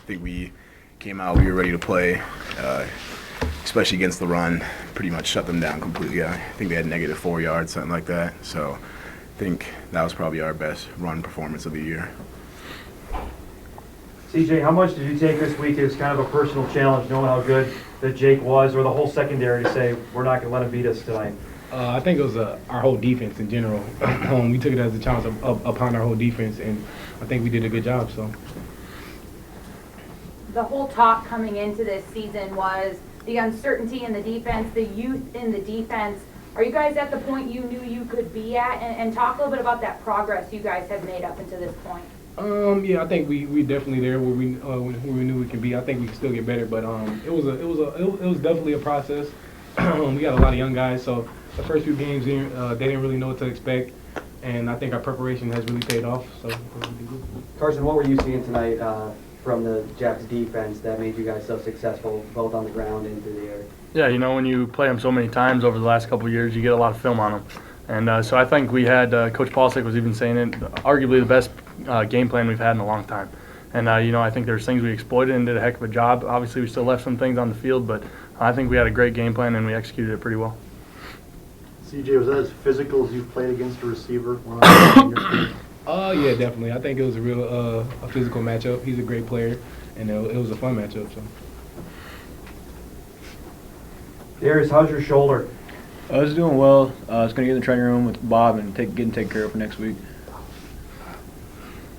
think we came out, we were ready to play, especially against the run, pretty much shut them down completely. I think they had -4 yards, something like that. So I think that was probably our best run performance of the year. CJ, how much did you take this week as kind of a personal challenge, knowing how good that Jake was, or the whole secondary to say, we're not going to let him beat us tonight? I think it was our whole defense in general. We took it as a challenge upon our whole defense, and I think we did a good job. So the whole talk coming into this season was the uncertainty in the defense, the youth in the defense. Are you guys at the point you knew you could be at? And talk a little bit about that progress you guys have made up until this point. Yeah, I think we definitely there where we knew we could be. I think we can still get better, but it was definitely a process. We got a lot of young guys, so the first few games they didn't really know what to expect, and I think our preparation has really paid off. So Carson, what were you seeing tonight from the Jets defense that made you guys so successful, both on the ground and through the air? Yeah, you know, when you play them so many times over the last couple of years, you get a lot of film on them. And so I think we had, Coach Paulsick was even saying it, arguably the best game plan we've had in a long time. And, you know, I think there's things we exploited and did a heck of a job. Obviously, we still left some things on the field, but I think we had a great game plan and we executed it pretty well. CJ, was that as physical as you've played against a receiver? Yeah, definitely. I think it was a real a physical matchup. He's a great player, and it was a fun matchup. So. Darrius, how's your shoulder? I was doing well. I was going to get in the training room with Bob and get taken care of for next week.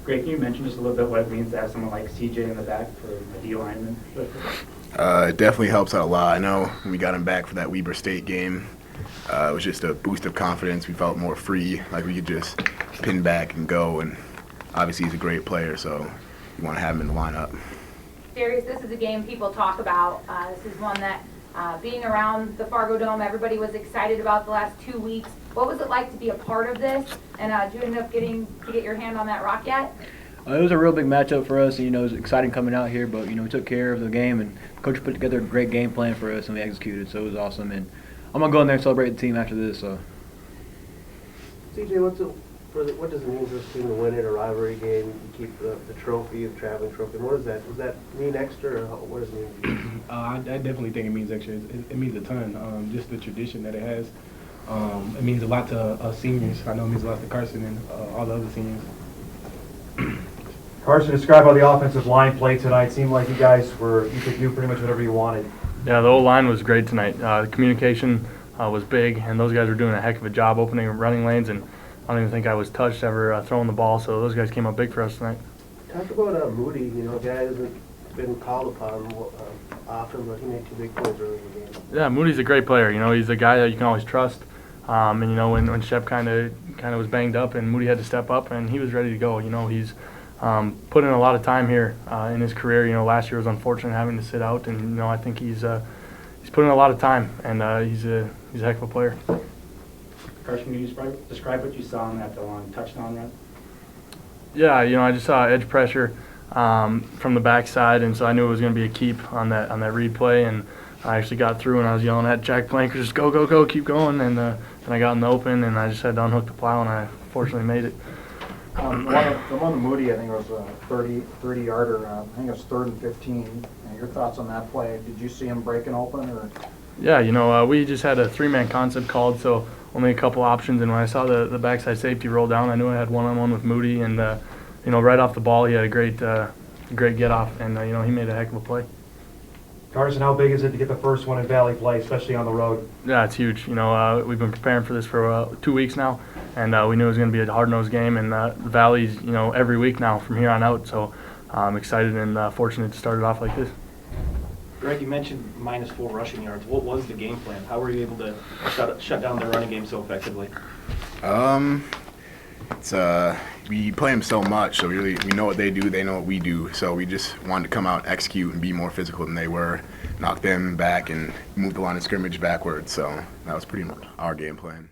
Greg, can you mention just a little bit what it means to have someone like CJ in the back for a D lineman? It definitely helps out a lot. I know when we got him back for that Weber State game, it was just a boost of confidence. We felt more free, like we could just pin back and go. And obviously he's a great player, so you want to have him in the lineup. Darrius, this is a game people talk about. This is one that being around the Fargo Dome, everybody was excited about the last 2 weeks. What was it like to be a part of this? And did you end up getting to get your hand on that rock yet? It was a real big matchup for us. You know, it was exciting coming out here, but, you know, we took care of the game, and Coach put together a great game plan for us, and we executed, so it was awesome. And I'm going to go in there and celebrate the team after this. So. CJ, what does it mean for this team to win in a rivalry game? You keep the trophy, the traveling trophy. What is that? Does that mean extra, or what does it mean to you? I definitely think it means extra. It means a ton. Just the tradition that it has. It means a lot to us seniors. I know it means a lot to Carson and all the other seniors. Carson, describe how the offensive line played tonight. Seemed like you could do pretty much whatever you wanted. Yeah, the O-line was great tonight. The communication was big, and those guys were doing a heck of a job opening running lanes, and I don't even think I was touched ever throwing the ball, so those guys came up big for us tonight. Talk about Moody, you know, a guy who hasn't been called upon often, but he made 2 big plays early in the game. Yeah, Moody's a great player. You know, he's a guy that you can always trust. And, you know, when Shep kind of was banged up and Moody had to step up, and he was ready to go. You know, he's put in a lot of time here in his career. You know, last year was unfortunate having to sit out, and, you know, I think he's put in a lot of time, and he's a heck of a player. Carson, can you describe what you saw on that long touchdown run? Yeah, you know, I just saw edge pressure from the backside, and so I knew it was going to be a keep on that read play, and I actually got through, and I was yelling at Jack Blanker, just go, go, go, keep going, and then I got in the open, and I just had to unhook the plow, and I fortunately made it. The one to Moody, I think it was a 30-yarder. I think it was 3rd and 15. Your thoughts on that play? Did you see him breaking open? Or? Yeah, you know, we just had a 3-man concept called, so only a couple options. And when I saw the backside safety roll down, I knew I had one-on-one with Moody. And, you know, right off the ball, he had a great get-off. And, you know, he made a heck of a play. Carson, how big is it to get the first one in Valley play, especially on the road? Yeah, it's huge. You know, we've been preparing for this for 2 weeks now. And we knew it was going to be a hard-nosed game. And the Valley's, you know, every week now from here on out. So I'm excited and fortunate to start it off like this. Greg, you mentioned -4 rushing yards. What was the game plan? How were you able to shut down the running game so effectively? We play them so much, so we know what they do, they know what we do. So we just wanted to come out, execute, and be more physical than they were, knock them back, and move the line of scrimmage backwards. So that was pretty much our game plan.